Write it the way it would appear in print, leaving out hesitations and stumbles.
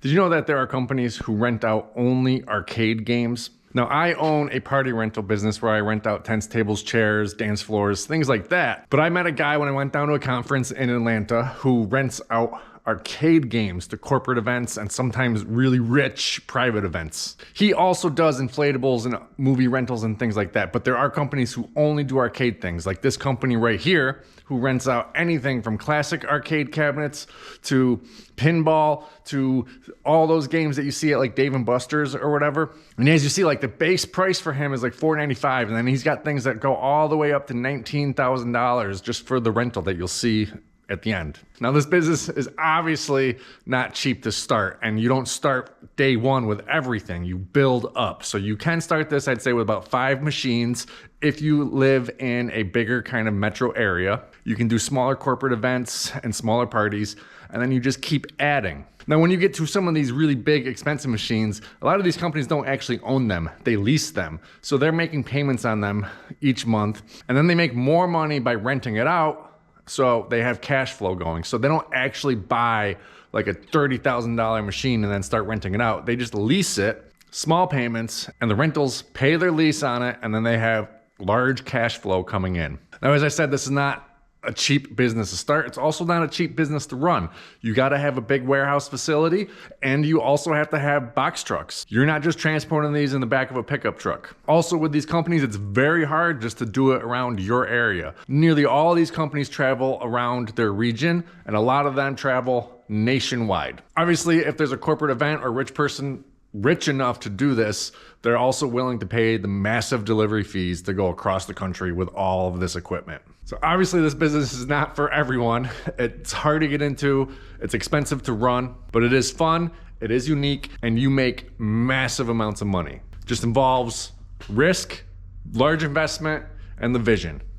Did you know that there are companies who rent out only arcade games? Now, I own a party rental business where I rent out tents, tables, chairs, dance floors, things like that. But I met a guy when I went down to a conference in Atlanta who rents out arcade games to corporate events and sometimes really rich private events. He also does inflatables and movie rentals and things like that, but there are companies who only do arcade things, like this company right here, who rents out anything from classic arcade cabinets to pinball to all those games that you see at like Dave & Buster's or whatever. And as you see, like the base price for him is like $495, and then he's got things that go all the way up to $19,000 just for the rental that you'll see at the end. Now, this business is obviously not cheap to start, and you don't start day one with everything. You build up. So you can start this, I'd say, with about 5 machines. If you live in a bigger kind of metro area, you can do smaller corporate events and smaller parties, and then you just keep adding. Now, when you get to some of these really big, expensive machines, a lot of these companies don't actually own them. They lease them. So they're making payments on them each month, and then they make more money by renting it out. So they have cash flow going. So they don't actually buy like a $30,000 machine and then start renting it out. They just lease it, small payments, and the rentals pay their lease on it, and then they have large cash flow coming in. Now, as I said, this is not a cheap business to start. It's also not a cheap business to run. You got to have a big warehouse facility, and you also have to have box trucks. You're not just transporting these in the back of a pickup truck. Also, with these companies, it's very hard just to do it around your area. Nearly all these companies travel around their region, and a lot of them travel nationwide. Obviously, if there's a corporate event or rich person rich enough to do this, they're also willing to pay the massive delivery fees to go across the country with all of this equipment. So obviously this business is not for everyone. It's hard to get into, it's expensive to run, but it is fun, it is unique, and you make massive amounts of money. Just involves risk, large investment, and the vision.